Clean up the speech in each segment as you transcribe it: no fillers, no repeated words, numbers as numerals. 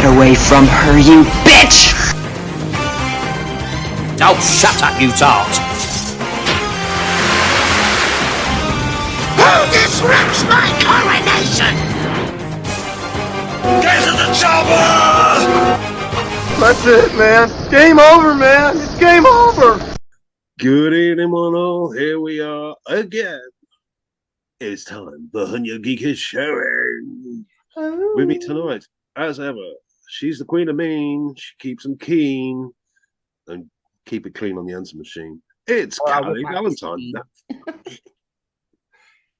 Get away from her, you bitch! Oh, shut up, you tart! Who disrupts my coronation? Get to the chopper! That's it, man. Game over, man. It's game over. Good evening, one all. Here we are again. It's time for HYGIS is showing. With me tonight, as ever, she's the queen of mean. She keeps them keen and keep it clean on the answer machine. It's Cali Valentine.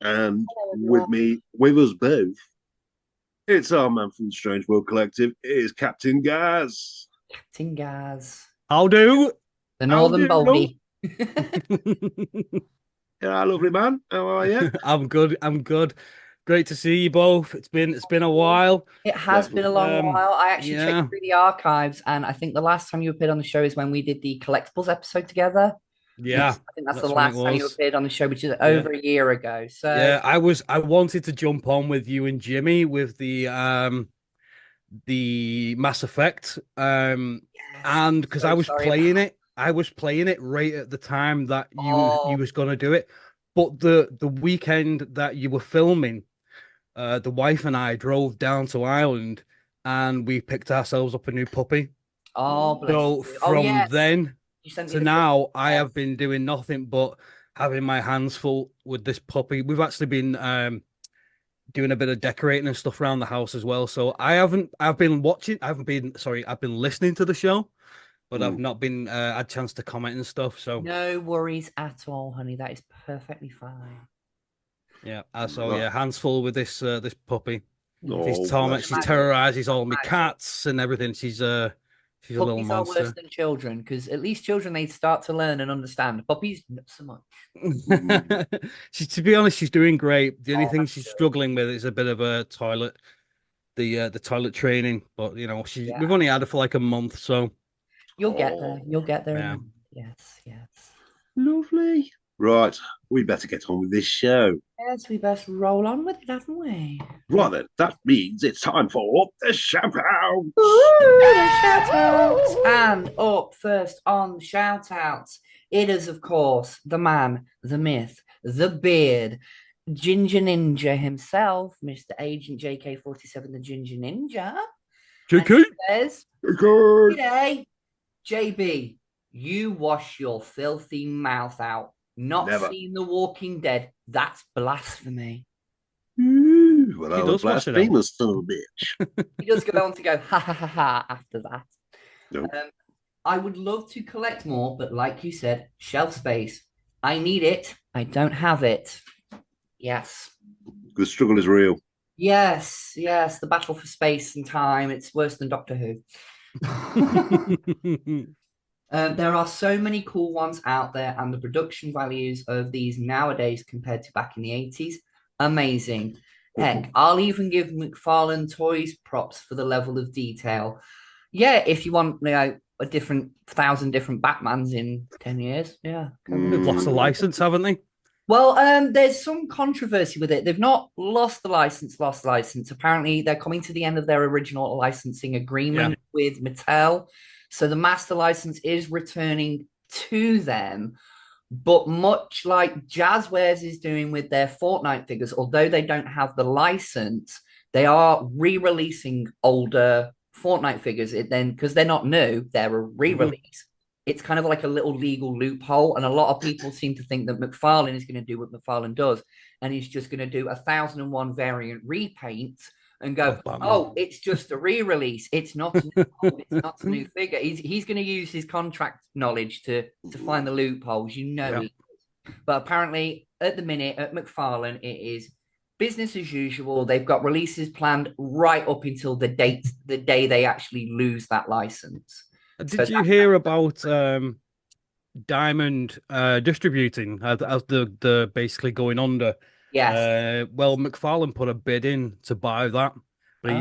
And with me, with us both, it's our man from the Strange World Collective. It is Captain Gaz. Captain Gaz. I'll do. The Northern Baldy. Yeah, lovely man. How are you? I'm good. I'm good. Great to see you both. It's been a while. It has been a long while. I actually checked through the archives, and I think the last time you appeared on the show is when we did the collectibles episode together. Yeah, I think that's the last time you appeared on the show, which is over a year ago. So yeah, I wanted to jump on with you and Jimmy with the Mass Effect, and because I was playing it. I was playing it right at the time that you was going to do it. But the weekend that you were filming, the wife and I drove down to Ireland and we picked ourselves up a new puppy. Oh, so from then to now, I have been doing nothing but having my hands full with this puppy. We've actually been doing a bit of decorating and stuff around the house as well. So I've been listening to the show. But I've not been had a chance to comment and stuff. So no worries at all, honey. That is perfectly fine. Yeah. Hands full with this puppy. Oh, she terrorizes all my cats and everything. She's a little monster. Puppies are worse than children because at least children they start to learn and understand. Puppies not so much. To be honest, she's doing great. The only thing she's struggling with is a bit of a toilet, the toilet training. But we've only had her for like a month, so. You'll get there. You'll get there. Yeah. Yes. Lovely. Right. We better get on with this show. Yes, we best roll on with it, haven't we? Right then, that means it's time for the shout-outs. The shout-outs. And up first on the shout-outs, it is, of course, the man, the myth, the beard, Ginger Ninja himself, Mr. Agent JK47, the Ginger Ninja. JK? Says, G'day. JB, you wash your filthy mouth out. Not seen The Walking Dead. That's blasphemy. Well, I was blasphemous, son of a bitch. He does go on to go, ha ha ha ha, after that. Nope. I would love to collect more, but like you said, shelf space. I need it. I don't have it. Yes. The struggle is real. Yes. The battle for space and time. It's worse than Doctor Who. There are so many cool ones out there, and the production values of these nowadays compared to back in the 80s, amazing. Heck, I'll even give McFarlane Toys props for the level of detail. Yeah, if you want, a different 1,000 different Batmans in 10 years, yeah. They've lost the license, haven't they? Well, there's some controversy with it. They've not lost the license. Apparently, they're coming to the end of their original licensing agreement with Mattel. So the master license is returning to them. But much like Jazzwares is doing with their Fortnite figures, although they don't have the license, they are re-releasing older Fortnite figures. Because they're not new, they're a re-release. It's kind of like a little legal loophole, and a lot of people seem to think that McFarlane is going to do what McFarlane does, and he's just going to do 1001 variant repaints and go, it's just a re-release. It's not a new mold, it's not a new figure. He's going to use his contract knowledge to find the loopholes. He is. But apparently, at the minute, at McFarlane, it is business as usual. They've got releases planned right up until the day they actually lose that license. Did you hear about Diamond distributing as the basically going under? Yes. Well, McFarlane put a bid in to buy that, but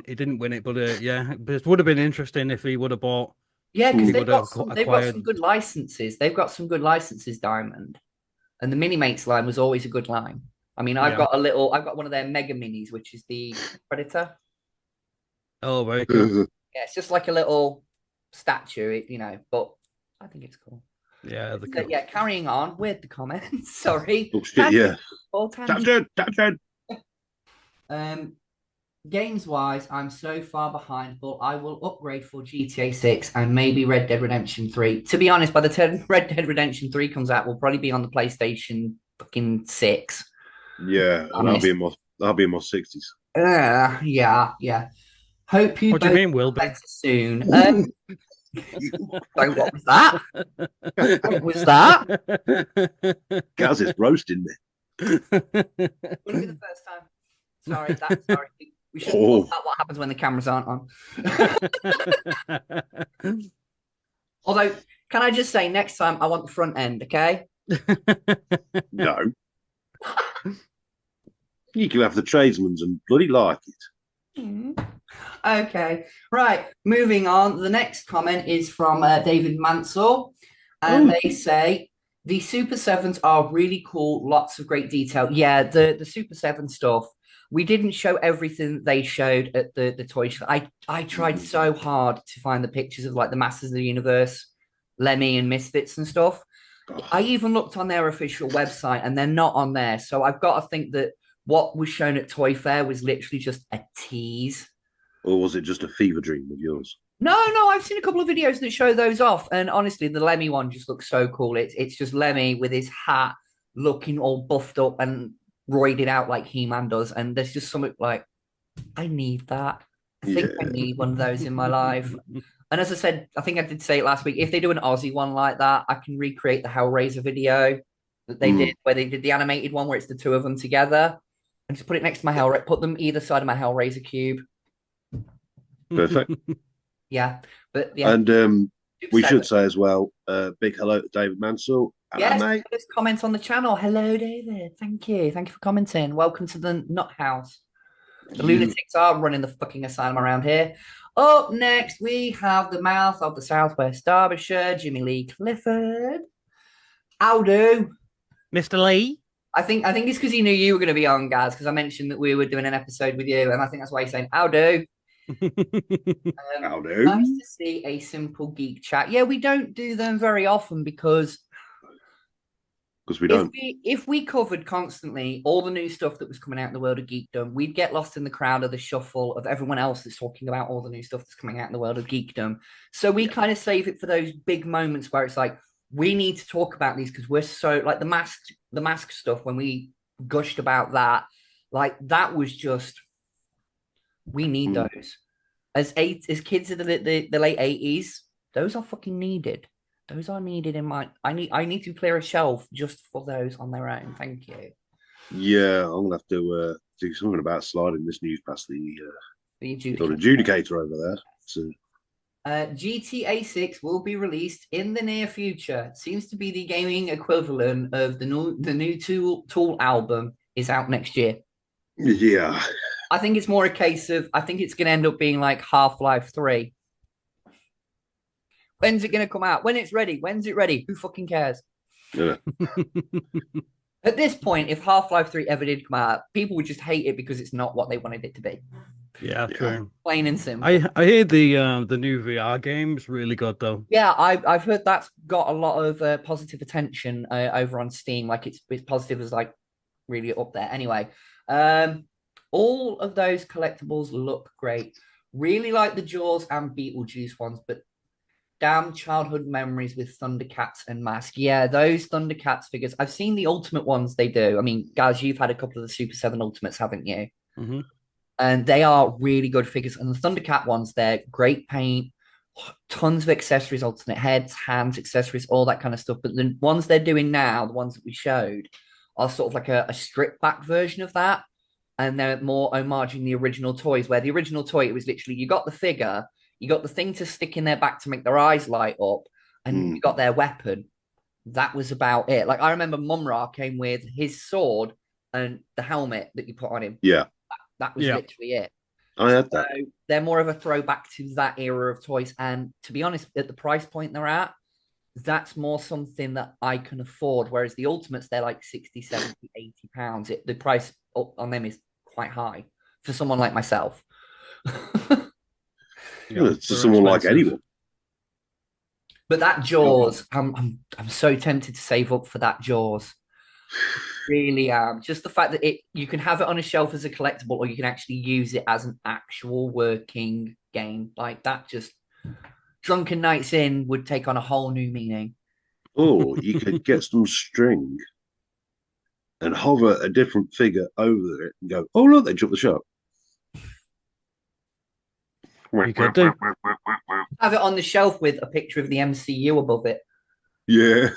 he didn't win it. But it would have been interesting if he would have bought. Yeah, because they've got some good licenses. They've got some good licenses, Diamond, and the Minimates line was always a good line. I mean, I've got one of their Mega Minis, which is the Predator. Oh, very cool. Yeah, it's just like a little statue, but I think it's cool. Yeah, But yeah, carrying on with the comments. Sorry. Oh shit, yeah. All Tangent. Games wise, I'm so far behind, but I will upgrade for GTA 6 and maybe Red Dead Redemption 3. To be honest, by the time Red Dead Redemption 3 comes out, we'll probably be on the PlayStation fucking 6. Yeah, that'll be in my 60s. Yeah. Hope you What do you both mean, will be? better soon. Sorry, what was that? What was that? Gaz is roasting me. Wouldn't be the first time. Sorry. We should talk about what happens when the cameras aren't on. Although, can I just say, next time I want the front end, okay? No. You can have the tradesman's and bloody like it. Okay, right. Moving on. The next comment is from David Mansell, and they say the Super Sevens are really cool. Lots of great detail. Yeah, the Super Seven stuff. We didn't show everything they showed at the toy show. I tried so hard to find the pictures of like the Masters of the Universe, Lemmy and Misfits and stuff. I even looked on their official website and they're not on there. So I've got to think that what was shown at Toy Fair was literally just a tease. Or was it just a fever dream of yours? No, I've seen a couple of videos that show those off. And honestly, the Lemmy one just looks so cool. It's just Lemmy with his hat looking all buffed up and roided out like He-Man does. And there's just something like, I need that. I think I need one of those in my life. And as I said, I think I did say it last week, if they do an Aussie one like that, I can recreate the Hellraiser video that they did, where they did the animated one where it's the two of them together. And just put it next to my Hellraiser, put them either side of my Hellraiser cube. Perfect. Yeah. But yeah. And we should say as well, big hello to David Mansell. Hello, mate. Just comment on the channel. Hello, David. Thank you for commenting. Welcome to the Nut House. The lunatics are running the fucking asylum around here. Up next, we have the mouth of the Southwest Derbyshire, Jimmy Lee Clifford. How do? Mr. Lee? I think it's because he knew you were going to be on, Gaz, because I mentioned that we were doing an episode with you, and I think that's why he's saying, how do? How do? Nice to see a simple geek chat. Yeah, we don't do them very often because we don't. If we covered constantly all the new stuff that was coming out in the world of geekdom, we'd get lost in the crowd of the shuffle of everyone else that's talking about all the new stuff that's coming out in the world of geekdom. So we kind of save it for those big moments where it's like, we need to talk about these because we're so like the mask stuff when we gushed about that, like that was just, we need those as kids in the late 80s. Those are fucking needed. Those are needed in my. I need to clear a shelf just for those on their own. Thank you. Yeah, I'm gonna have to do something about sliding this news past the adjudicator over there. So. GTA 6 will be released in the near future. It seems to be the gaming equivalent of the new Tool album is out next year. Yeah. I think it's more a case of, I think it's going to end up being like Half-Life 3. When's it going to come out? When it's ready. When's it ready? Who fucking cares? Yeah. At this point, if Half-Life 3 ever did come out, people would just hate it because it's not what they wanted it to be. Yeah, true. Plain and simple. I hear the new VR game is really good though. Yeah, I've heard that's got a lot of positive attention over on Steam. Like it's positive as like really up there. Anyway, all of those collectibles look great. Really like the Jaws and Beetlejuice ones, but damn childhood memories with Thundercats and Mask. Yeah, those Thundercats figures. I've seen the Ultimate ones they do. I mean, guys, you've had a couple of the Super 7 Ultimates, haven't you? Mm-hmm. And they are really good figures. And the Thundercat ones, they're great paint, tons of accessories, alternate heads, hands, accessories, all that kind of stuff. But the ones they're doing now, the ones that we showed, are sort of like a stripped back version of that. And they're more homaging the original toys, where the original toy, it was literally, you got the figure, you got the thing to stick in their back to make their eyes light up, and you got their weapon. That was about it. Like, I remember Mumra came with his sword and the helmet that you put on him. Yeah. That was literally it. I had that. So they're more of a throwback to that era of toys. And to be honest, at the price point they're at, that's more something that I can afford. Whereas the Ultimates, they're like 60, 70, 80 pounds. The price on them is quite high for someone like myself. to someone like anyone. But that Jaws, I'm so tempted to save up for that Jaws. Really am. Just the fact that you can have it on a shelf as a collectible, or you can actually use it as an actual working game. Like that, just Drunken Nights In would take on a whole new meaning. Or you could get some string and hover a different figure over it and go, oh, look, they jumped the shark. You could do. Have it on the shelf with a picture of the MCU above it. Yeah.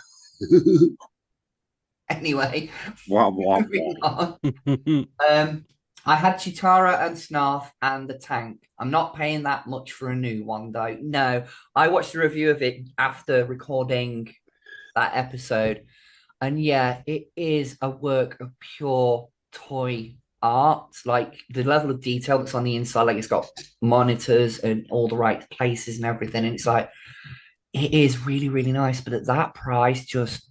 Anyway. Wow. I had Chitara and Snarf and the tank. I'm not paying that much for a new one, though. No, I watched a review of it after recording that episode. And yeah, it is a work of pure toy art. Like the level of detail that's on the inside, like it's got monitors and all the right places and everything. And it's like, it is really, really nice. But at that price, just...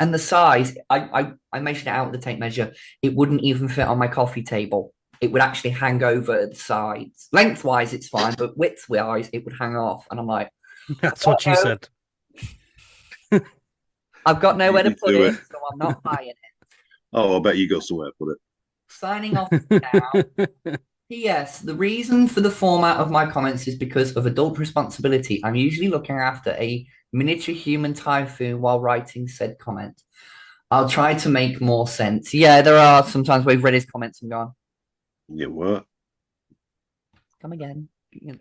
And the size, I measured it out with the tape measure. It wouldn't even fit on my coffee table. It would actually hang over the sides. Lengthwise, it's fine, but width-wise, it would hang off. And I'm like... That's what she said. I've got nowhere to put it, so I'm not buying it. Oh, I bet you got somewhere to put it. Signing off now. P.S. The reason for the format of my comments is because of adult responsibility. I'm usually looking after a miniature human typhoon while writing said comment. I'll try to make more sense. Yeah, there are sometimes we've read his comments and gone, Yeah, what? Come again.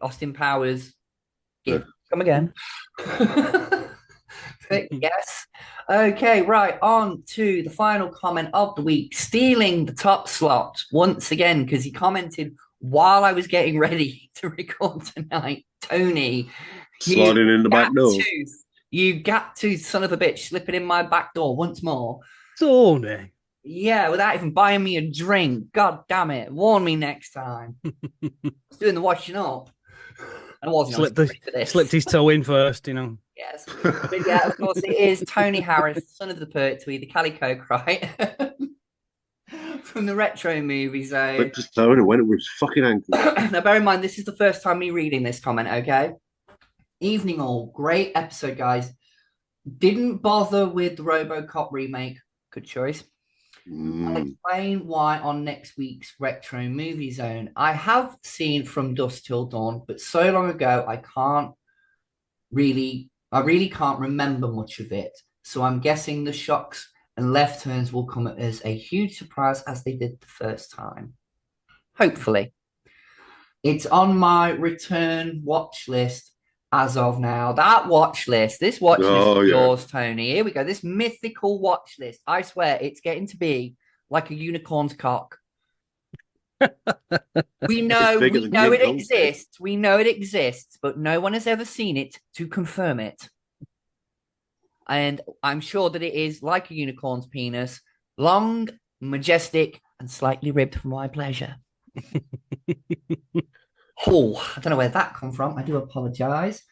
Austin Powers. Yeah. Come again. Yes. Okay, right. On to the final comment of the week. Stealing the top slot once again, because he commented while I was getting ready to record tonight. Tony. Sliding in the back door. You gap-toothed son of a bitch, slipping in my back door once more. Tony. Yeah, without even buying me a drink. God damn it. Warn me next time. I was doing the washing up. And I wasn't slipped his toe in first, you know. Yes. But yeah, of course, it is Tony Harris, son of the Pertwee, the Calico Cry. From the Retro Movie Zone. Slipped his toe in and went with his fucking ankle. Now, bear in mind, this is the first time me reading this comment, okay? Evening all. Great episode, guys. Didn't bother with the RoboCop remake. Good choice. I'll explain why on next week's Retro Movie Zone. I have seen From Dusk Till Dawn, but so long ago, I really can't remember much of it. So I'm guessing the shocks and left turns will come as a huge surprise as they did the first time. Hopefully. It's on my return watch list as of now. That watch list, this watch list is yours, Tony. Here we go. This mythical watch list. I swear it's getting to be like a unicorn's cock. We know it exists. We know it exists, but no one has ever seen it to confirm it. And I'm sure that it is like a unicorn's penis, long, majestic, and slightly ribbed for my pleasure. Oh, I don't know where that come from. I do apologize.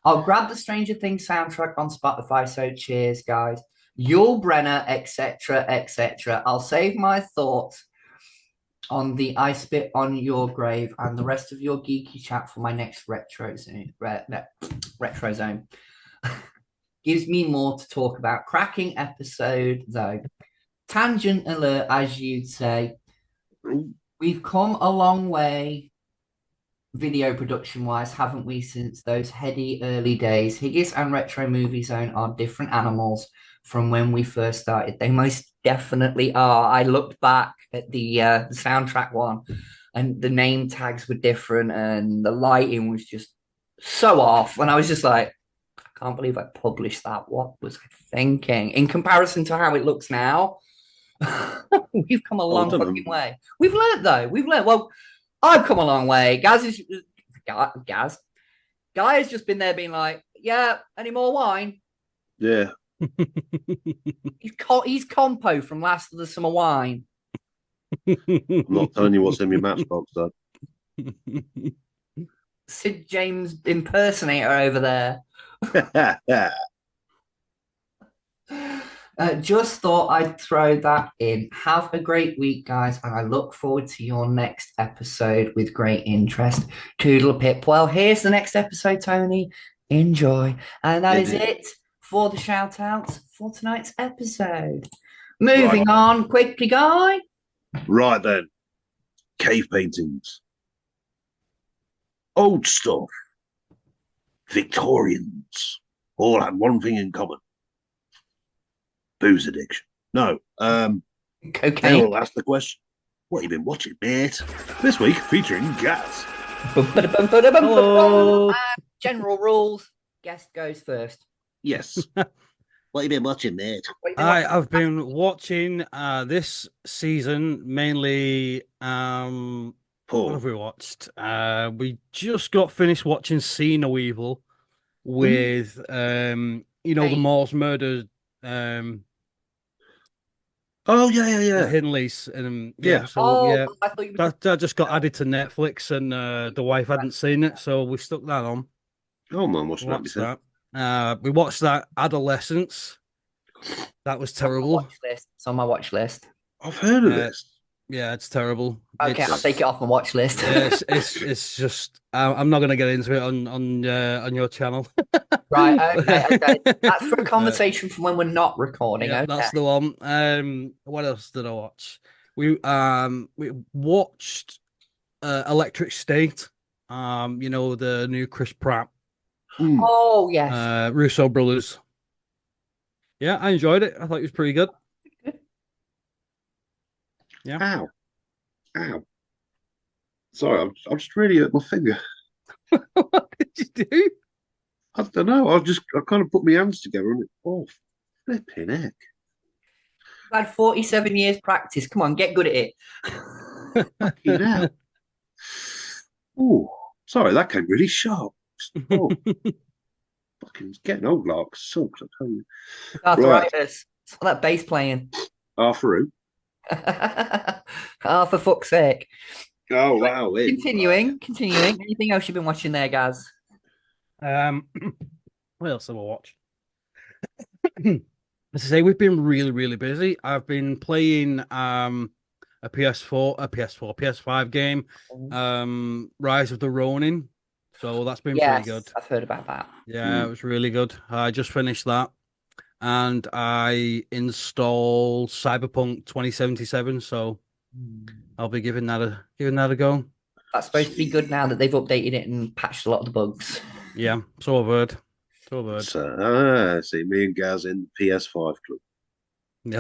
I'll grab the Stranger Things soundtrack on Spotify, so cheers, guys. Yul Brenner, etc., etc. I'll save my thoughts on the I Spit on Your Grave and the rest of your geeky chat for my next Retro Zone. Retro Zone. Gives me more to talk about. Cracking episode, though. Tangent alert, as you'd say. We've come a long way video production-wise, haven't we, since those heady early days. HYGIS and Retro Movie Zone are different animals from when we first started. They most definitely are. I looked back at the soundtrack one, and the name tags were different, and the lighting was just so off. And I was just like, I can't believe I published that. What was I thinking? In comparison to how it looks now, we've come a long fucking way. We've learned, though. We've learned. Well, I've come a long way. Guy has just been there being like, yeah, any more wine? Yeah. He's compo from Last of the Summer Wine. I'm not telling you what's in my matchbox, Dad. Sid James impersonator over there. Just thought I'd throw that in. Have a great week, guys, and I look forward to your next episode with great interest. Toodle pip. Well, here's the next episode, Tony. Enjoy. And that is it for the shout outs for tonight's episode. Moving on quickly, Guy. Right then. Cave paintings. Old stuff. Victorians. All had one thing in common. Booze addiction. No. They all ask the question, what have you been watching, mate? This week featuring Gaz. Hello. General rules. Guest goes first. Yes. What have you been watching, mate? I've been watching this season mainly. What have we watched? We just got finished watching See No Evil with the Morse murder. Oh yeah. Hinley's yeah. So that just got added to Netflix, and the wife hadn't seen it, so we stuck that on. Oh man, watched that. We watched that Adolescence. That was terrible. It's on my watch list. I've heard of this. Yeah, it's terrible. Okay, I'll take it off my watch list. it's just I'm not going to get into it on your channel. Right. Okay. That's for a conversation from when we're not recording. Yeah, okay. That's the one. What else did I watch? We watched Electric State. The new Chris Pratt. Oh yes. Russo brothers. Yeah, I enjoyed it. I thought it was pretty good. Yeah. Ow. Sorry, I'm just really hurt my finger. What did you do? I don't know. I kind of put my hands together and flipping heck. I've had 47 years practice. Come on, get good at it. Fucking hell. Oh, sorry, that came really sharp. Oh, fucking getting old like sucks, I tell you. Arthritis. It's all that bass playing. Through. Oh, for fuck's sake. Oh, wow. Continuing. Anything else you've been watching there, Gaz? What else have I watched? As I say, we've been really, really busy. I've been playing a PS5 game, Rise of the Ronin. So that's been pretty good. I've heard about that. Yeah, it was really good. I just finished that. And I installed Cyberpunk 2077, so I'll be giving that a go. That's supposed to be good now that they've updated it and patched a lot of the bugs. Yeah, so I've heard. So, see me and Gaz in the PS5 club.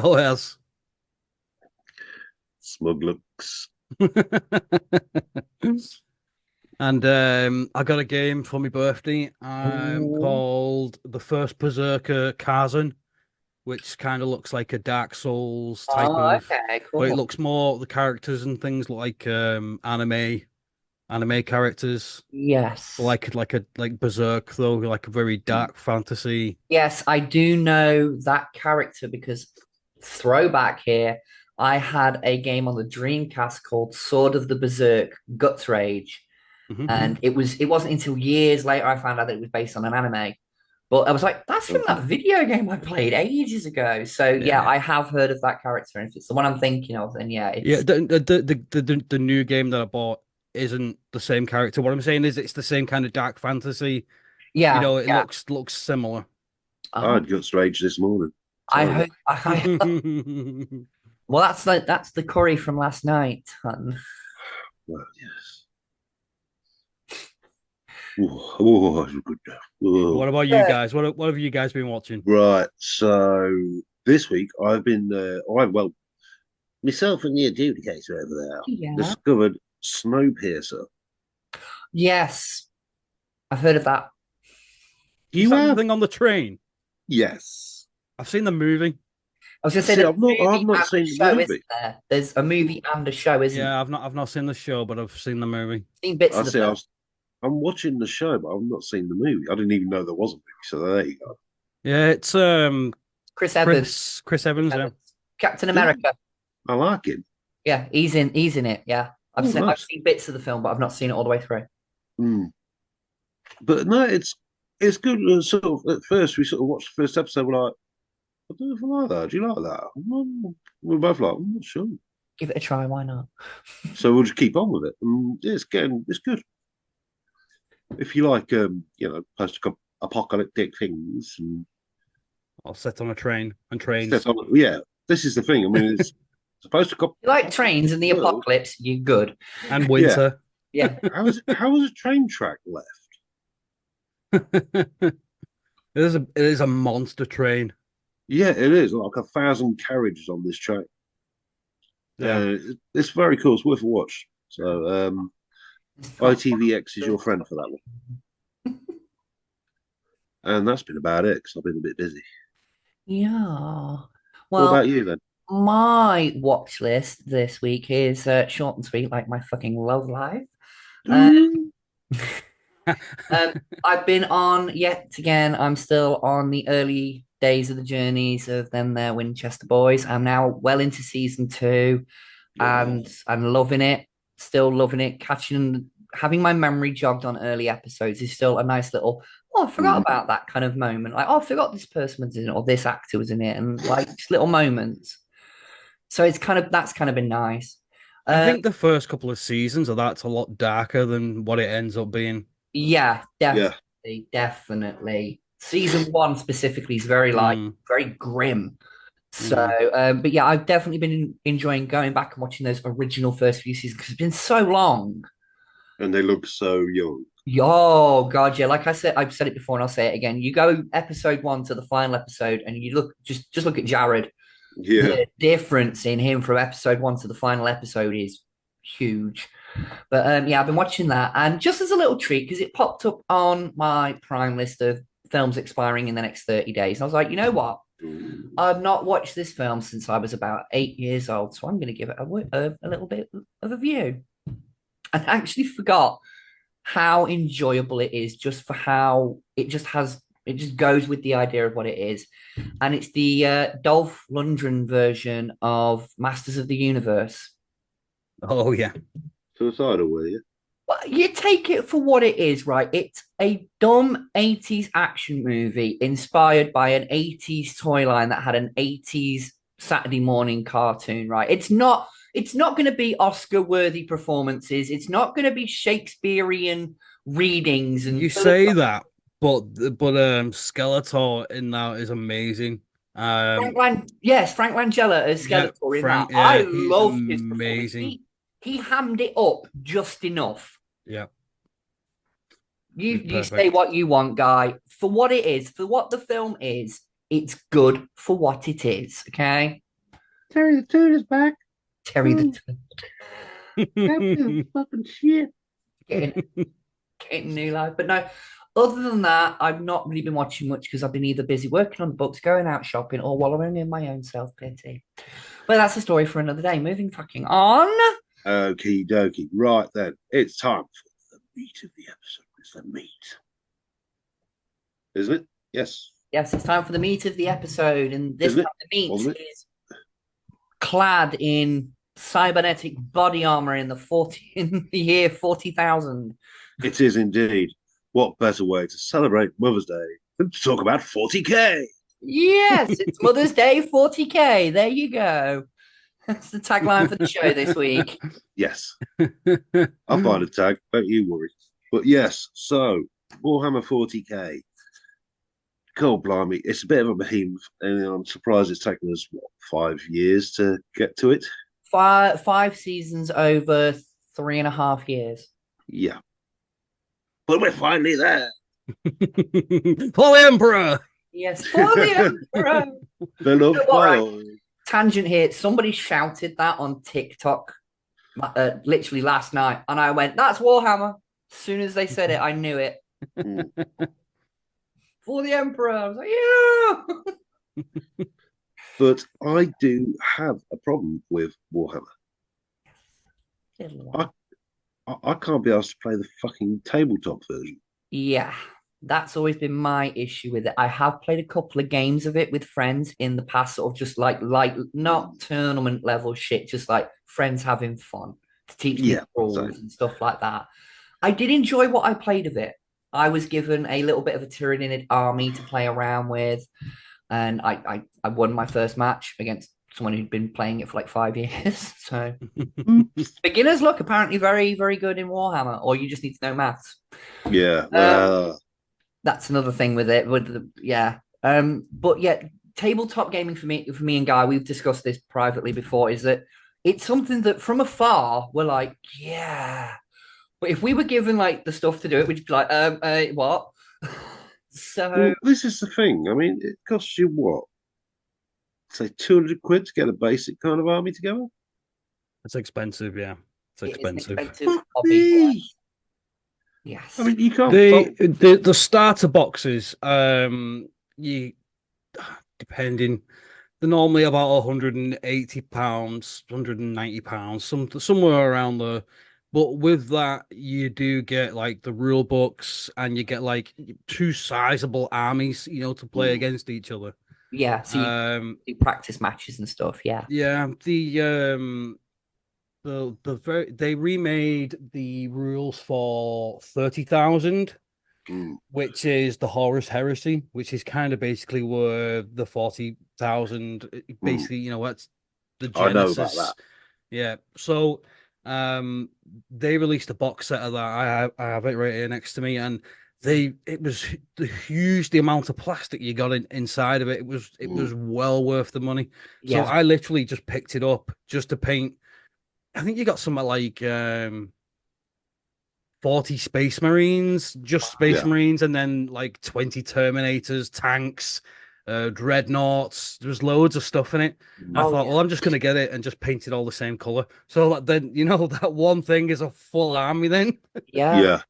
Oh, yes. Smug looks. And I got a game for my birthday called The First Berserker Kazan, which kind of looks like a Dark Souls type of. Okay, cool. But it looks more, the characters and things look like anime characters. Yes. Like Berserk though, like a very dark fantasy. Yes, I do know that character because throwback here. I had a game on the Dreamcast called Sword of the Berserk Guts Rage. And it wasn't until years later I found out that it was based on an anime. But I was like, that's from that video game I played ages ago. So yeah, I have heard of that character. And if it's the one I'm thinking of, then yeah, it's... The new game that I bought isn't the same character. What I'm saying is it's the same kind of dark fantasy. Yeah, it looks similar. I had Guts Rage this morning. I well, that's the curry from last night, hun. Well, yes. Oh, good. What about you guys? What have you guys been watching? Right. So this week I've been myself and the adjudicator over there discovered Snowpiercer. Yes. I've heard of that. You have the thing on the train? Yes. I've seen the movie. I was going to say I've not seen the movie. There's a movie and a show, isn't there? Yeah, I've not seen the show, but I've seen the movie. Seen bits of the film. I'm watching the show, but I've not seen the movie. I didn't even know there was a movie, so there you go. Yeah, it's Chris Evans. Chris Evans, yeah. Captain America. I like him. Yeah, he's in it. Yeah, I've seen bits of the film, but I've not seen it all the way through. But no, it's good. Sort of at first, we sort of watched the first episode. We're like, I don't know if I like that. Do you like that? We're both like, I'm not sure. Give it a try. Why not? So we'll just keep on with it. And it's good. If you like, post-apocalyptic things, and I'll set on a train and trains. yeah, this is the thing. I mean, it's supposed to. You like trains and the apocalypse? You're good. And winter. Yeah. How is a train track left? It is a monster train. Yeah, it is like 1,000 carriages on this train. Yeah, it's very cool. It's worth a watch. So, ITVX is your friend for that one. And that's been about it because I've been a bit busy. Yeah. What Well, about you then? my watch list this week is short and sweet, like my fucking love life. I've been on yet again. I'm still on the early days of the journeys of them there Winchester boys. I'm now well into season 2 and I'm loving it. Still loving it. Having my memory jogged on early episodes is still a nice little, I forgot about that kind of moment. Like, I forgot this person was in it or this actor was in it, and like just little moments. So that's kind of been nice. I think the first couple of seasons of that's a lot darker than what it ends up being. Yeah, definitely. Season 1 specifically is very very grim. So, but yeah, I've definitely been enjoying going back and watching those original first few seasons because it's been so long. And they look so young. Oh God, yeah. Like I said, I've said it before and I'll say it again. You go episode 1 to the final episode and you just look at Jared. Yeah. The difference in him from episode 1 to the final episode is huge. But yeah, I've been watching that, and just as a little treat, because it popped up on my Prime list of films expiring in the next 30 days. And I was like, you know what? I've not watched this film since I was about 8 years old, so I'm going to give it a little bit of a view. I actually forgot how enjoyable it is, just for how it just goes with the idea of what it is. And it's the Dolph Lundgren version of Masters of the Universe. Oh, yeah. Suicidal, were you? Well, you take it for what it is, right? It's a dumb 80s action movie inspired by an 80s toy line that had an 80s Saturday morning cartoon, right? It's not going to be Oscar-worthy performances. It's not going to be Shakespearean readings. And you say that, but Skeletor in that is amazing. Frank Langella as Skeletor in that. I love his performance. He hammed it up just enough. Yeah. You say what you want, guy. For what it is, for what the film is, it's good for what it is, okay? Terry the Toad is back. Terry the Toad. Fucking shit. Getting new life. But no, other than that, I've not really been watching much because I've been either busy working on the books, going out shopping, or wallowing in my own self-pity. But that's a story for another day. Moving fucking on. Okie dokie. Right then, it's time for the meat of the episode. It's the meat. Isn't it? Yes. Yes, it's time for the meat of the episode. And this time the meat is clad in cybernetic body armor in the year 40,000. It is indeed. What better way to celebrate Mother's Day than to talk about 40K? Yes, it's Mother's Day 40K. There you go. That's the tagline for the show this week. Yes. I'll find a tag. Don't you worry. But yes, so Warhammer 40K. God blimey, it's a bit of a behemoth, and I'm surprised it's taken us 5 years to get to it. Five seasons over 3.5 years. Yeah, but we're finally there. For the Emperor. Yes, for the Emperor. The love Tangent here. Somebody shouted that on TikTok, literally last night, and I went, "That's Warhammer." As soon as they said it, I knew it. For the Emperor. I was like, yeah. But I do have a problem with Warhammer. I can't be asked to play the fucking tabletop version. Yeah, that's always been my issue with it. I have played a couple of games of it with friends in the past, sort of just like not tournament level shit, just like friends having fun to teach me rules and stuff like that. I did enjoy what I played of it. I was given a little bit of a Tyranid army to play around with. and I won my first match against someone who'd been playing it for like 5 years. So beginner's luck, apparently very, very good in Warhammer, or you just need to know maths. Yeah, That's another thing with it. But yeah, tabletop gaming for me and Guy, we've discussed this privately before, is that it's something that from afar we're like, yeah. But if we were given like the stuff to do it, we'd be like, what? So this is the thing. I mean, it costs you what? Say 200 quid to get a basic kind of army together? It's expensive, yeah. It's expensive. Hobby. Yes. I mean, you can't. The starter boxes, you depending, they're normally about £180, £190, somewhere around there. But with that, you do get like the rule books, and you get like 2 sizable armies, to play against each other. Yeah, so you do practice matches and stuff. Yeah, yeah. They remade the rules for 30,000, which is the Horus Heresy, which is kind of basically where the 40,000 basically, that's the Genesis. I know about that. Yeah, so they released a box set of that. I have it right here next to me, and it was the amount of plastic you got inside of it. It was well worth the money. Yeah. So I literally just picked it up just to paint. I think you got something like 40 Space Marines, just Space Marines, and then like 20 Terminators, tanks, dreadnoughts. There's loads of stuff in it. I thought, well, I'm just going to get it and just paint it all the same color. So then, that one thing is a full army then. Yeah.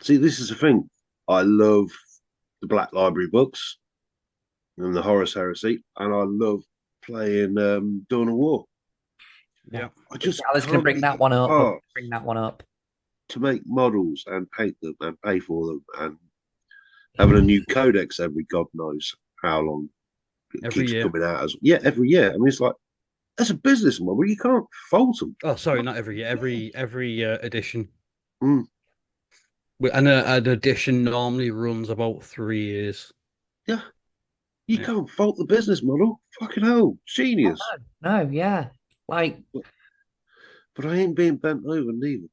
See, this is the thing. I love the Black Library books and the Horus Heresy, and I love playing Dawn of War. Yeah, I was going to bring that one up. To make models and paint them and pay for them, and having a new codex every God knows how long it keeps coming out every year. I mean, it's like that's a business model. You can't fault them. Oh, sorry, not every year. Every edition. Mm. And an edition normally runs about 3 years. Yeah, you can't fault the business model. Fucking hell, genius. No, yeah. Like, but I ain't being bent over neither.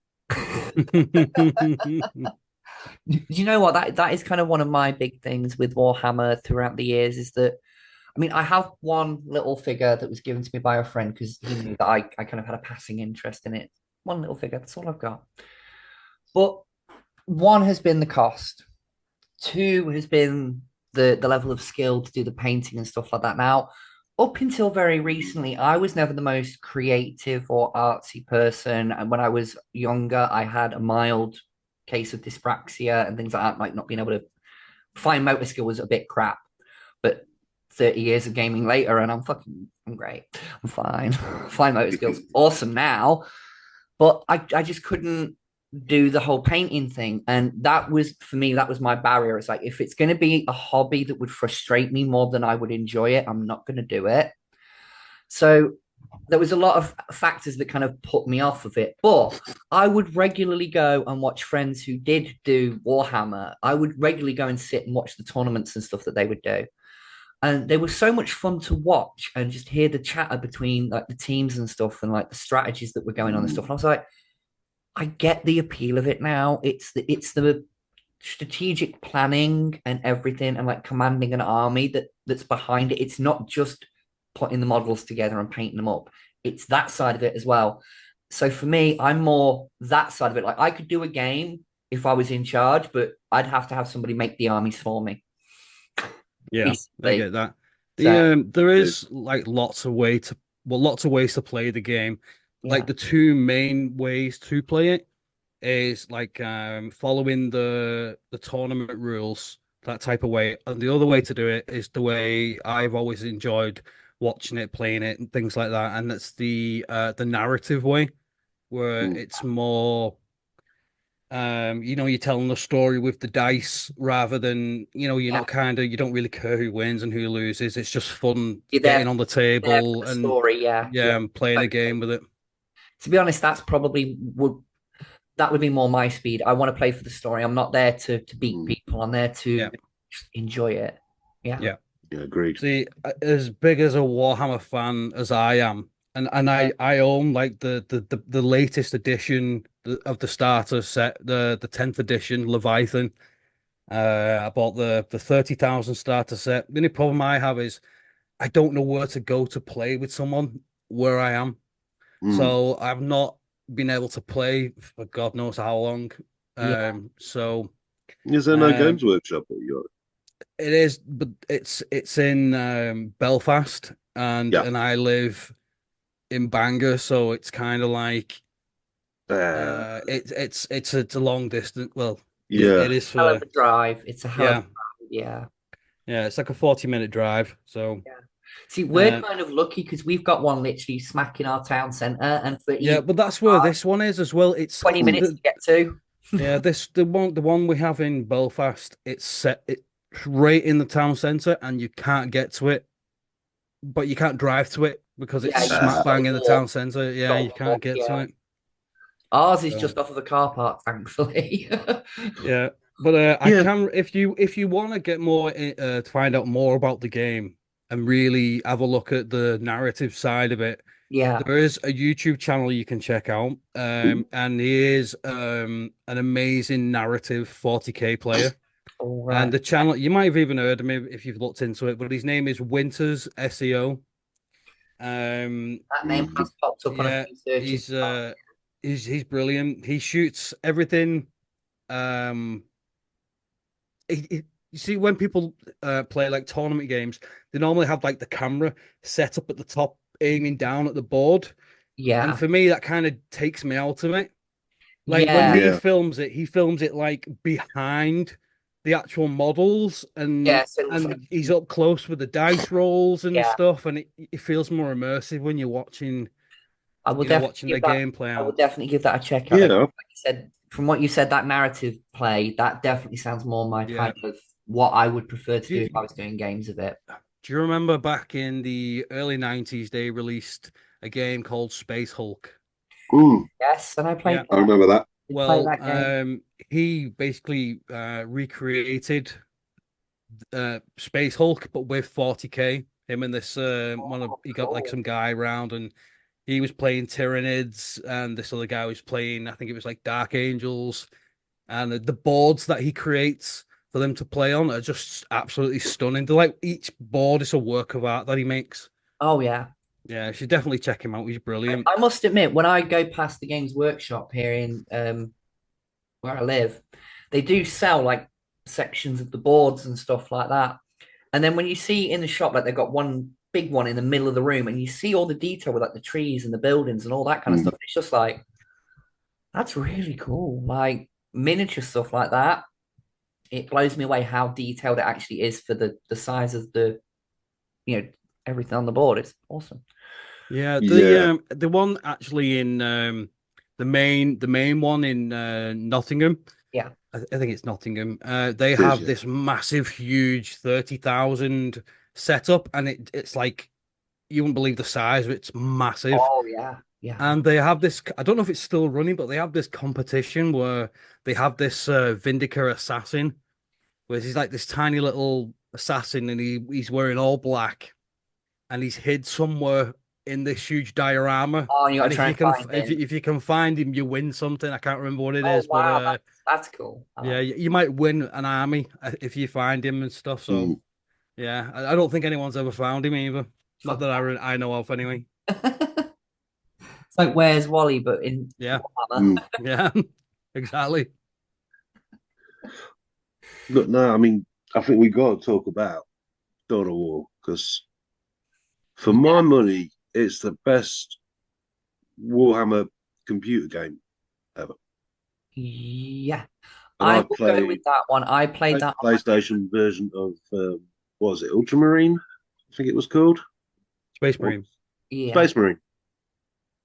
You know what? That is kind of one of my big things with Warhammer throughout the years is that, I mean, I have one little figure that was given to me by a friend because he knew that I kind of had a passing interest in it. One little figure, that's all I've got. But 1 has been the cost. 2 has been the level of skill to do the painting and stuff like that. Now, up until very recently, I was never the most creative or artsy person. And when I was younger, I had a mild case of dyspraxia and things like that, like not being able to fine motor skill was a bit crap. But 30 years of gaming later, and I'm great. I'm fine. Fine motor skills, awesome now. But I just couldn't do the whole painting thing. And that was, for me, that was my barrier. It's like, if it's going to be a hobby that would frustrate me more than I would enjoy it, I'm not going to do it. So there was a lot of factors that kind of put me off of it. But I would regularly go and watch friends who did do Warhammer. I would regularly go and sit and watch the tournaments and stuff that they would do. And they were so much fun to watch and just hear the chatter between like the teams and stuff and like the strategies that were going on and stuff. And I was like, I get the appeal of it now. It's the strategic planning and everything, and like commanding an army that's behind it. It's not just putting the models together and painting them up. It's that side of it as well. So for me, I'm more that side of it. Like, I could do a game if I was in charge, but I'd have to have somebody make the armies for me. Yeah, I get that. There is like lots of ways to play the game. Like the 2 main ways to play it is like following the tournament rules, that type of way. And the other way to do it is the way I've always enjoyed watching it, playing it, and things like that. And that's the narrative way, where it's more you're telling the story with the dice rather than, you're not you don't really care who wins and who loses. It's just fun getting on the table and story, and playing a game with it. To be honest, that would be more my speed. I want to play for the story. I'm not there to beat people. I'm there to just enjoy it. Yeah. Agreed. See, as big as a Warhammer fan as I am, and I own like the latest edition of the starter set, the 10th edition Leviathan. I bought the 30,000 starter set. The only problem I have is I don't know where to go to play with someone where I am. So I've not been able to play for God knows how long. So Is there no Games Workshop at your? it is, but it's in Belfast, and I live in Bangor, so it's kind of like it's a long distance. Well, it is hell for of a drive. It's a hell of a drive. Yeah, it's like a 40-minute drive. So see, we're kind of lucky because we've got one literally smack in our town centre, and for but that's where this one is as well. It's 20 minutes to get to. the one we have in Belfast. It's set right in the town centre, and you can't get to it, but you can't drive to it because it's smack bang in the town centre. Yeah, you can't get to it. Ours is just off of the car park, thankfully. Yeah, but I can if you want to get more to find out more about the game and really have a look at the narrative side of it. Yeah, there is a YouTube channel you can check out, and he is an amazing narrative 40K player. And the channel, you might have even heard of him if you've looked into it, but his name is Winters SEO. That name has popped up on a few searches. He's brilliant. He shoots everything. You see, when people play like tournament games, they normally have like the camera set up at the top, aiming down at the board. Yeah. And for me, that kind of takes me out of it. Like when he films it like behind the actual models, and and he's up close with the dice rolls and stuff, and it feels more immersive when you're watching. I will watching the gameplay. I will definitely give that a check out. Yeah. Like you said, from what you said, that narrative play, that definitely sounds more my kind of what I would prefer to do if I was doing games of it. Do you remember back in the early 90s, they released a game called Space Hulk? Yes, and I played that. I remember that. Well, he basically recreated Space Hulk, but with 40K. Him and this he got like some guy around, and he was playing Tyranids, and this other guy was playing, I think it was like Dark Angels, and the boards that he creates for them to play on are just absolutely stunning. They're like each board is a work of art that he makes. Oh yeah. Yeah, you should definitely check him out. He's brilliant. I must admit, when I go past the Games Workshop here in where I live, they do sell like sections of the boards and stuff like that. And then when you see in the shop, like they've got one big one in the middle of the room, and you see all the detail with like the trees and the buildings and all that kind of stuff. It's just like, that's really cool. Like miniature stuff like that. It blows me away how detailed it actually is for the size of the, everything on the board. It's awesome. Yeah, the one actually in the main one in Nottingham. Yeah, I think it's Nottingham. They have this massive, huge 30,000 setup, and it's like you wouldn't believe the size of it. It's massive. Oh yeah. Yeah. And they have this, I don't know if it's still running, but they have this competition where they have this Vindicator assassin, where he's like this tiny little assassin, and he's wearing all black, and he's hid somewhere in this huge diorama. Oh, and you got to try and find him. If you can find him, you win something. I can't remember what it is. Wow, but that's cool. You might win an army if you find him and stuff. So yeah, I don't think anyone's ever found him either. Not that I know of anyway. It's like Where's Wally, but in yeah, exactly. Look, no, I mean, I think we got to talk about Dawn of War, because for my money, it's the best Warhammer computer game ever. Yeah, And I will go with that one. I played that PlayStation version of what was it, Ultramarine? I think it was called Space Marine. Yeah, Space Marine.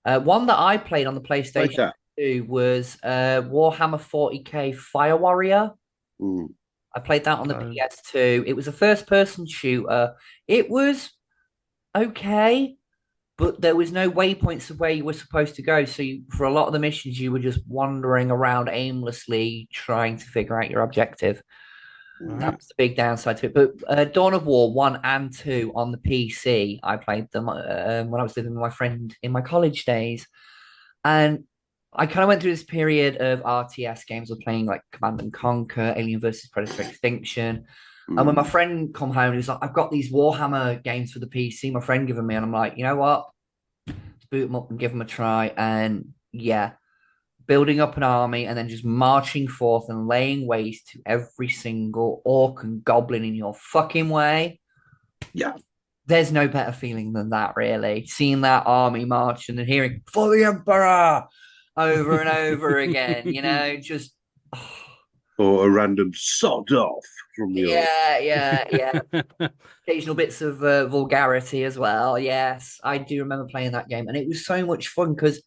One that I played on the PlayStation 2 was Warhammer 40K Fire Warrior. I played that on the PS2. It was a first-person shooter. It was okay, but there was no waypoints of where you were supposed to go. So for a lot of the missions, you were just wandering around aimlessly trying to figure out your objective. That's the big downside to it. But Dawn of War 1 and 2 on the PC, I played them when I was living with my friend in my college days. And I kind of went through this period of RTS games. I was playing like Command and Conquer, Alien versus Predator Extinction. And when my friend come home, he was like, I've got these Warhammer games for the PC, my friend given me. And I'm like, you know what? Let's boot them up and give them a try. And yeah, building up an army and then just marching forth and laying waste to every single orc and goblin in your fucking way. Yeah. There's no better feeling than that, really. Seeing that army march and then hearing "For the Emperor" over and over again, just. Or a random sod off from the Yeah. Occasional bits of vulgarity as well. Yes, I do remember playing that game, and it was so much fun because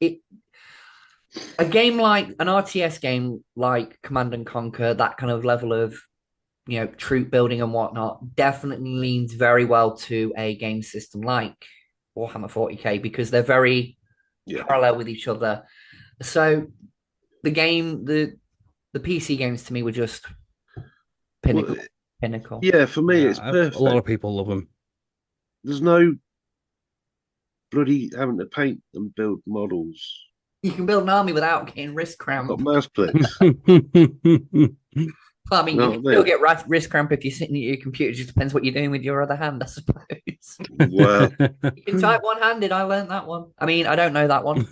a game like an RTS game like Command and Conquer, that kind of level of troop building and whatnot, definitely leans very well to a game system like Warhammer 40K because they're very parallel with each other. So the PC games to me were just pinnacle. Pinnacle. Yeah, for me, it's perfect. A lot of people love them. There's no bloody having to paint and build models. You can build an army without getting wrist cramp. Got mouse clicks. I mean, you can still get wrist cramp if you're sitting at your computer. It just depends what you're doing with your other hand, I suppose. Well, you can type one-handed. I learned that one. I mean, I don't know that one.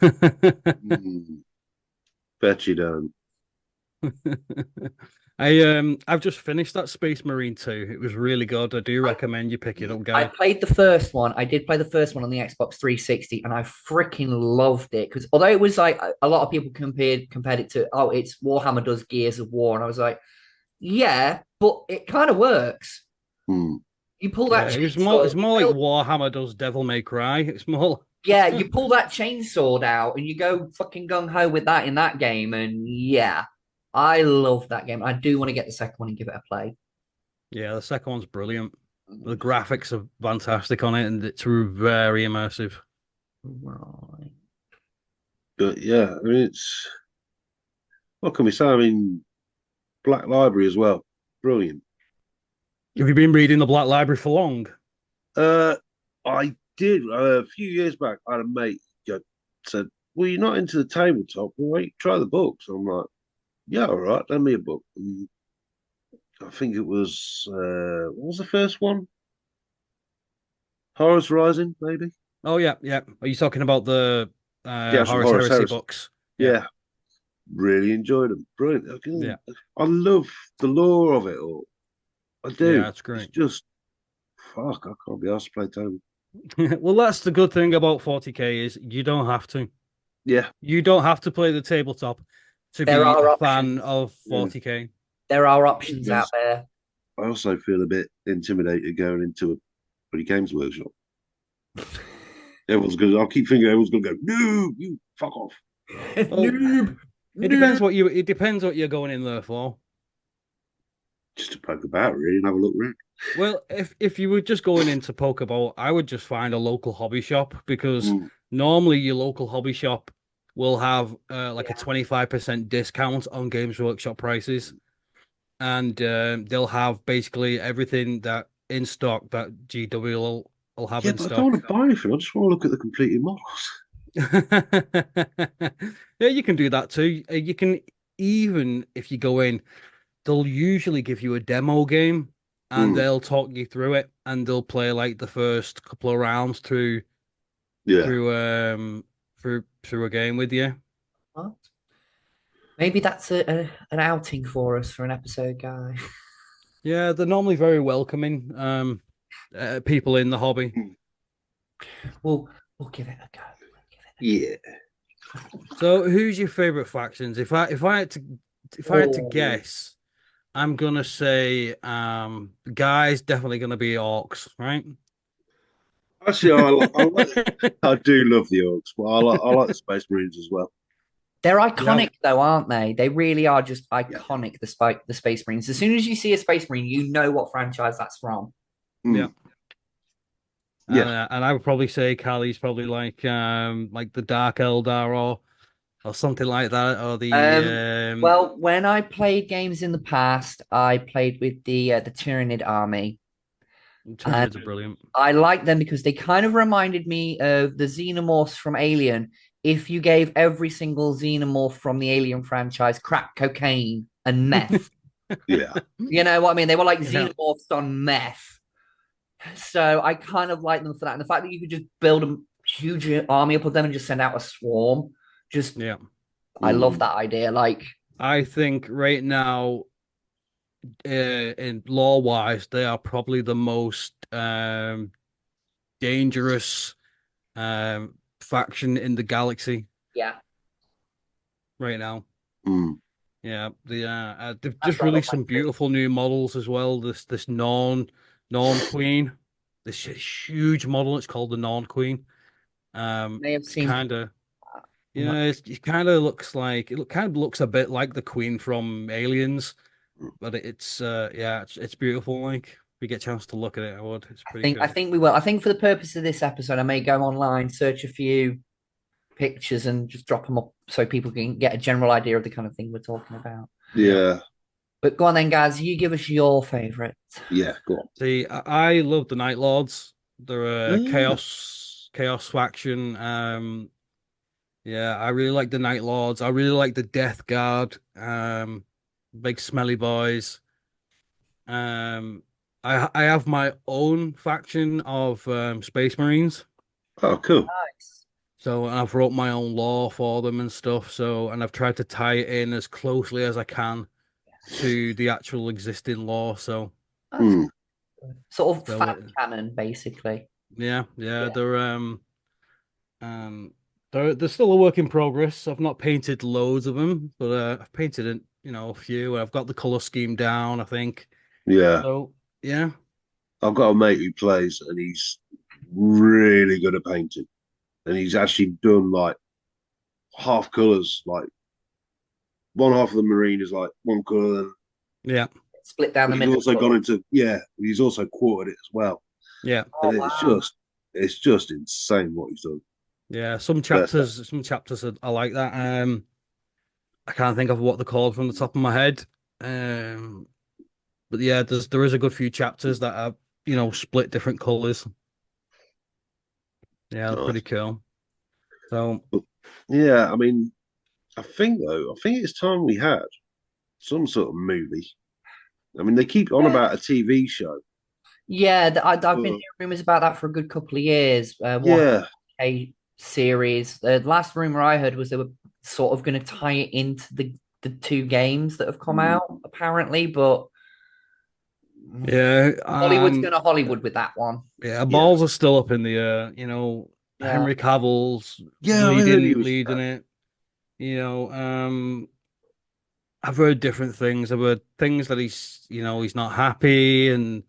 Bet you don't. I've just finished that Space Marine 2. It was really good. I do recommend you pick it up, guys. I played the first one. I did play the first one on the Xbox 360, and I freaking loved it because although it was like a lot of people compared it to it's Warhammer does Gears of War, and I was like, yeah, but it kind of works. You pull that. It's more like Warhammer does Devil May Cry. It's more. Yeah, you pull that chainsword out and you go fucking gung ho with that in that game, and yeah. I love that game. I do want to get the second one and give it a play. Yeah, the second one's brilliant. The graphics are fantastic on it, and it's very immersive. Right. But yeah, I mean, what can we say? I mean, Black Library as well. Brilliant. Have you been reading the Black Library for long? I did. A few years back, I had a mate that said, well, you're not into the tabletop. Well, wait, try the books. I'm like, yeah, all right, lend me a book. And I think it was, what was the first one? Horus Rising, maybe? Oh, yeah. Are you talking about the Horus Heresy books? Yeah. Really enjoyed them. Brilliant. I love the lore of it all. I do. Yeah, that's great. It's just, fuck, I can't be asked to play table. Well, that's the good thing about 40K is you don't have to. Yeah. You don't have to play the tabletop to be a fan of 40K. There are options out there. I also feel a bit intimidated going into a pretty games workshop. I'll keep thinking everyone's gonna go, no, you fuck off. Noob. It depends what you're going in there for. Just to poke about, really, and have a look around. Well, if you were just going in to poke about, I would just find a local hobby shop because normally your local hobby shop will have a 25% discount on Games Workshop prices, and they'll have basically everything that in stock that GW will have in stock. I don't want to buy anything. I just want to look at the completed models. Yeah, you can do that too. You can even, if you go in, they'll usually give you a demo game, and they'll talk you through it, and they'll play like the first couple of rounds through a game with you. What? Maybe that's an outing for us for an episode, guy. Yeah, they're normally very welcoming. People in the hobby. We'll give it a go. Yeah. So, who's your favorite factions? If I had to guess, I'm gonna say guys definitely gonna be orcs, right? Actually, I do love the orcs, but I like the Space Marines as well. They're iconic, though, aren't they? They really are just iconic. The Space Marines. As soon as you see a Space Marine, you know what franchise that's from. Yeah. And I would probably say Cali's probably like the Dark Eldar, or or something like that, or the Well, when I played games in the past, I played with the Tyranid army. Tyranids are brilliant. I like them because they kind of reminded me of the xenomorphs from Alien. If you gave every single xenomorph from the Alien franchise crack cocaine and meth, Yeah. you know what I mean? They were like Yeah. xenomorphs on meth. So I kind of like them for that. And the fact that you could just build a huge army up of them and just send out a swarm, just Yeah. I love that idea. Like, I think right now, in lore wise, they are probably the most dangerous faction in the galaxy yeah, right now. Mm. Yeah, they've That's just what I love released some about it. beautiful new models as well. This Norn Queen, this huge model. It's called the Norn Queen. May have It's seen kind of it kind of looks like kind of looks a bit like the Queen from Aliens, but it's yeah, it's beautiful. Like if you get a chance to look at it, I would. It's pretty I cool. think we will. I think for the purpose of this episode, I may go online, search a few pictures, and just drop them up so people can get a general idea of the kind of thing we're talking about. Yeah. But go on then, guys. You give us your favorite. Yeah. Go on. See, I love the Night Lords. They're a Mm. chaos faction. Yeah, I really like the Night Lords. I really like the Death Guard. Big smelly boys. I have my own faction of Space Marines. Oh, cool. Nice. So I've wrote my own lore for them and stuff. So and I've tried to tie it in as closely as I can to the actual existing lore. So Mm. Sort of so fan canon, basically. yeah, Yeah. um they're still a work in progress. I've not painted loads of them, but I've painted a few. I've got the color scheme down, I think. Yeah. So yeah. I've got a mate who plays and he's really good at painting. And he's actually done like half colours. Like one half of the marine is like one colour. And Yeah. Split down the he's middle. also gone into, he's also quartered it as well. Yeah. Oh, And wow. it's just insane what he's done. Yeah. Best. Some chapters are like that. I can't think of what they're called from the top of my head. But yeah, there is a good few chapters that are, split different colors. Yeah, Nice. pretty cool. So Yeah, I mean, I think it's time we had some sort of movie. I mean, they keep on about a TV show. Yeah, I've been But, hearing rumors about that for a good couple of years. Warhammer yeah, 40K series. The last rumor I heard was they were sort of going to tie it into the two games that have come out, apparently. But yeah, Hollywood's going to Hollywood with that one. yeah, balls are still up in the air. Yeah. Henry Cavill's yeah, I heard he was. leading it. I've heard different things. I've heard things that he's not happy, and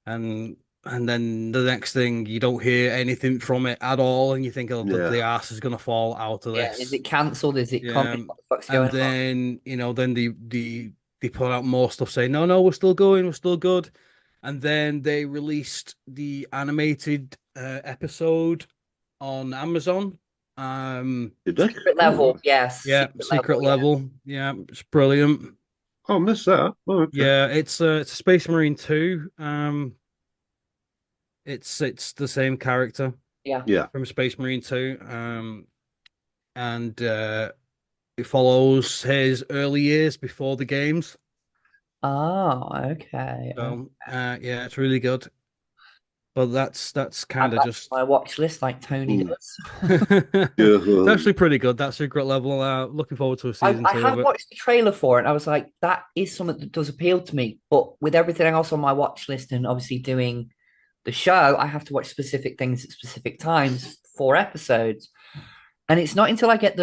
and then the next thing you don't hear anything from it at all, and you think, oh, Yeah, the ass is gonna fall out of Yeah. this. Is it cancelled? Is it Yeah, coming? What the fuck's going and on? then then they put out more stuff saying, no, we're still going, we're still good, and then they released the animated episode on Amazon. did they? Secret level, yes. Yeah, secret level. Yeah, it's brilliant. Oh, I missed that. Oh, okay. Yeah, it's a Space Marine 2. It's the same character Yeah. from Space Marine 2. And it follows his early years before the games. Oh, okay. So yeah, it's really good. But that's kind Add of that just to my watch list like Tony does. it's actually pretty good. That secret level. Looking forward to a season I 2 have of it. watched the trailer for it. And I was like, that is something that does appeal to me. But with everything else on my watch list and obviously doing the show, I have to watch specific things at specific times for episodes. And it's not until I get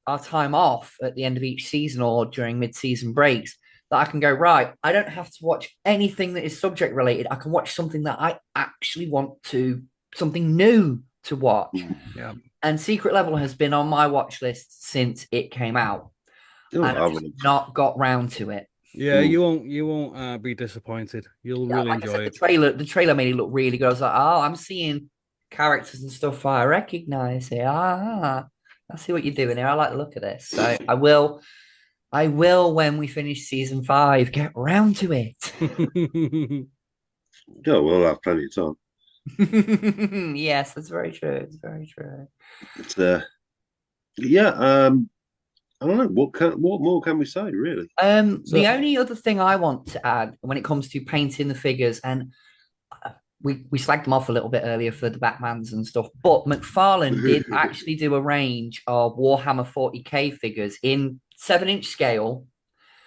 our time off at the end of each season or during mid-season breaks that I can go, right, I don't have to watch anything that is subject related. I can watch something that I actually something new to watch. Yeah. And Secret Level has been on my watch list since it came out. Oh, And I've just not got round to it. Yeah, you won't be disappointed. You'll really like I enjoy said, it. The trailer made it look really good. I was like, oh, I'm seeing characters and stuff I recognize here. I see what you're doing here. I like the look of this. So I will when we finish season 5, get round to it. Oh, we'll have plenty of time. Yes, that's very true. It's very true. It's yeah. I don't know what more can we say, really. The only other thing I want to add when it comes to painting the figures, and we slagged them off a little bit earlier for the Batmans and stuff, but McFarlane did actually do a range of Warhammer 40K figures in 7-inch scale.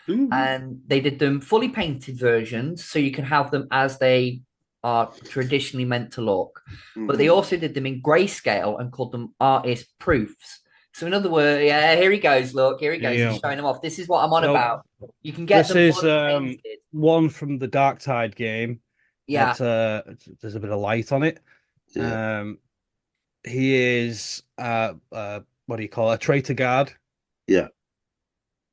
Ooh. And they did them fully painted versions, so you can have them as they are traditionally meant to look. But they also did them in grayscale and called them artist proofs. So in other words, yeah, here he goes. Look, here he goes. He's showing them off. This is what I'm on about. You can get this them. This is one from the Dark Tide game. Yeah, there's a bit of light on it. Yeah. He is what do you call it? A traitor guard. Yeah.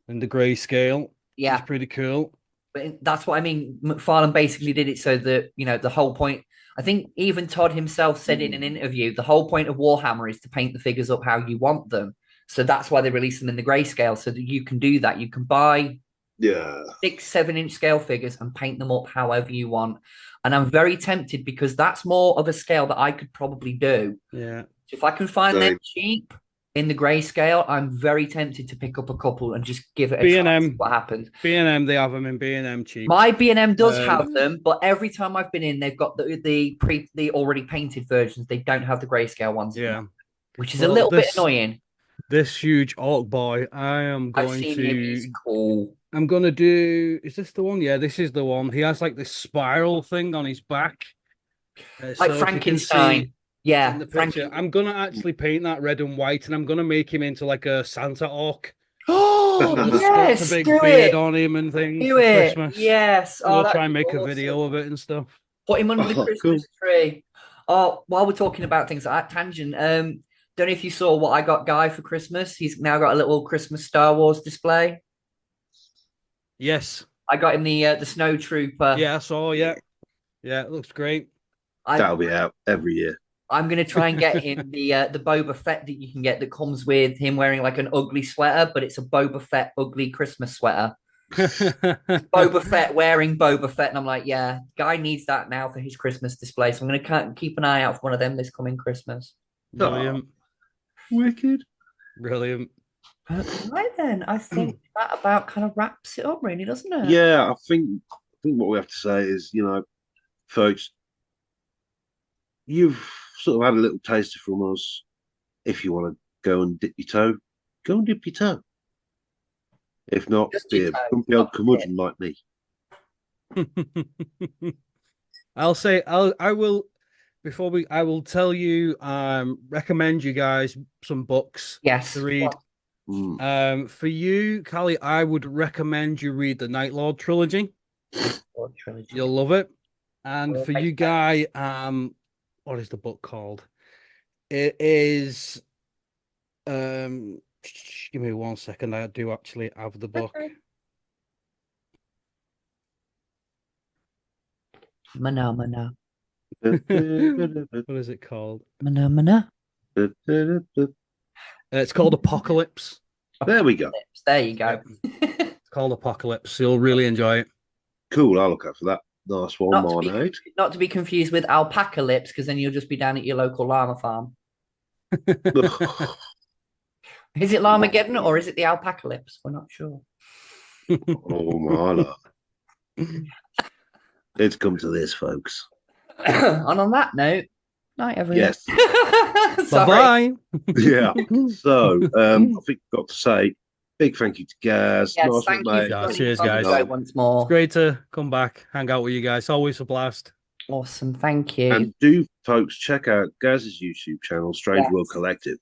In the grayscale. Yeah, it's pretty cool. But that's what I mean. McFarlane basically did it so that, you know, the whole point. I think even Todd himself said in an interview, the whole point of Warhammer is to paint the figures up how you want them. So that's why they release them in the grayscale, so that you can do that. You can buy 6-7-inch scale figures and paint them up however you want. And I'm very tempted because that's more of a scale that I could probably do. Yeah. So if I can find them cheap in the grayscale, I'm very tempted to pick up a couple and just give it a try to see what happens. B&M, they have them in B&M cheap. My B&M does have them, but every time I've been in, they've got the already painted versions. They don't have the grayscale ones. Yeah. Which is a little bit annoying. This huge orc boy, I'm going I've seen him. He's cool. I'm going to do... Is this the one? Yeah, this is the one. He has like this spiral thing on his back. Like Frankenstein. Yeah, in the picture. I'm going to actually paint that red and white, and I'm going to make him into like a Santa orc. Oh, yes, a big beard on him and things do for it. Christmas. Yes. I'll try and make a video of it and stuff. Put him under the Christmas tree. Oh, while we're talking about things like Tangent, don't know if you saw what I got Guy for Christmas. He's now got a little Christmas Star Wars display. Yes. I got him the Snow Trooper. Yeah, I saw, yeah. Yeah, it looks great. That'll be out every year. I'm going to try and get him the Boba Fett that you can get that comes with him wearing like an ugly sweater, but it's a Boba Fett ugly Christmas sweater. Boba Fett wearing Boba Fett. And I'm like, yeah, Guy needs that now for his Christmas display. So I'm going to keep an eye out for one of them this coming Christmas. Brilliant. Wicked. Brilliant. Right then, I think that about kind of wraps it up, really, doesn't it? Yeah, I think what we have to say is, you know, folks, you've sort of had a little taster from us. If you want to go and dip your toe, go and dip your toe. If not, be a grumpy old curmudgeon like me. I will tell you, recommend you guys some books to read. For you, Cali, I would recommend you read the Night Lord trilogy. You'll love it. And for you, Guy, what is the book called? It is give me 1 second. I do actually have the book. Mana. What is it called? Mana. It's called Apocalypse. There we go. There you go. It's called Apocalypse. You'll really enjoy it. Cool. I'll look out for that. Nice one, Marnade. Not to be confused with Alpaca Lips, because then you'll just be down at your local llama farm. Is it Llamageddon or is it the Alpaca Lips? We're not sure. Oh, my lord. It's come to this, folks. And on that note, night, everyone. Yes. Bye-bye. Yeah. So, I think I've got to say, big thank you to Gaz. Yes, nice thank one, you. mate. Cheers, guys. Once more. It's great to come back, hang out with you guys. Always a blast. Awesome. Thank you. And do, folks, check out Gaz's YouTube channel, Strange World Collective.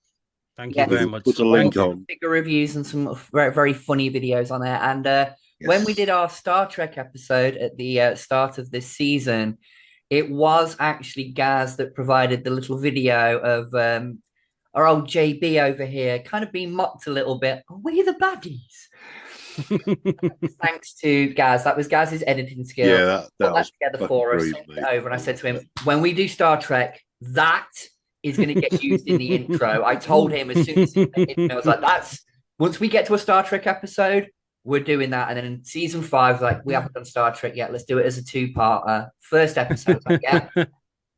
Thank you very much. Put a link on. Figure reviews and some very, very funny videos on there. And when we did our Star Trek episode at the start of this season, it was actually Gaz that provided the little video of our old JB over here, kind of being mocked a little bit. Are we the baddies? Thanks to Gaz. That was Gaz's editing skill. Yeah, that was together for us. Sent it over, and I said to him, when we do Star Trek, that is going to get used in the intro. I told him as soon as I was like, "That's once we get to a Star Trek episode, we're doing that." And then in season 5, like, we haven't done Star Trek yet. Let's do it as a 2-parter. First episode, like, yeah,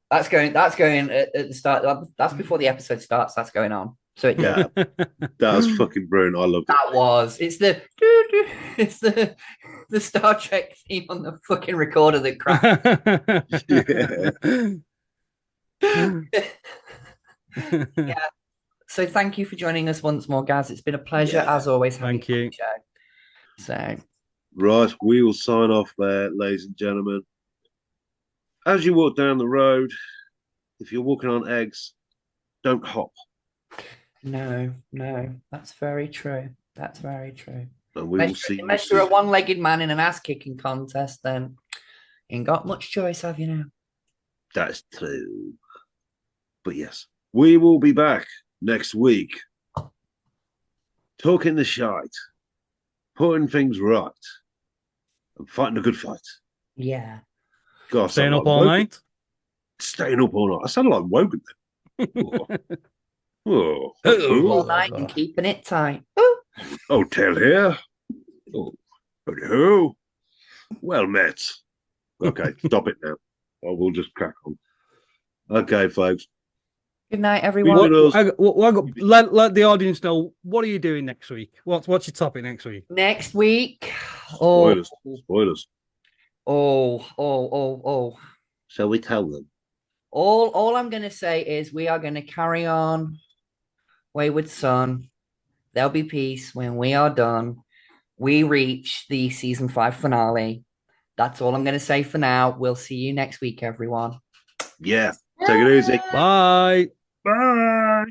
that's going at the start. That's before the episode starts. That's going on. So yeah, that was fucking brilliant. I loved it. It's the Star Trek theme on the fucking recorder that cracked. Yeah. So thank you for joining us once more, Gaz. It's been a pleasure as always. Thank you. On the show. So right, we will sign off there, ladies and gentlemen. As you walk down the road, if you're walking on eggs, don't hop. No, that's very true. That's very true. And we will see. Unless you're a one-legged man in an ass-kicking contest, then you ain't got much choice, have you now? That's true. But yes, we will be back next week, talking the shite, putting things right, and fighting a good fight. Yeah. God, staying up all night. Staying up all night. I sound like Wogan then. Oh. All night and keeping it tight. Oh, tell here. Oh, hello. Well met. Okay, stop it now. Or we'll just crack on. Okay, folks. Good night, everyone. Let the audience know, what are you doing next week? What's your topic next week? Next week. Spoilers. Oh. Shall we tell them? All I'm going to say is we are going to carry on Wayward Son. There'll be peace when we are done. We reach the season 5 finale. That's all I'm going to say for now. We'll see you next week, everyone. Yeah. Take it easy. Bye. Bye.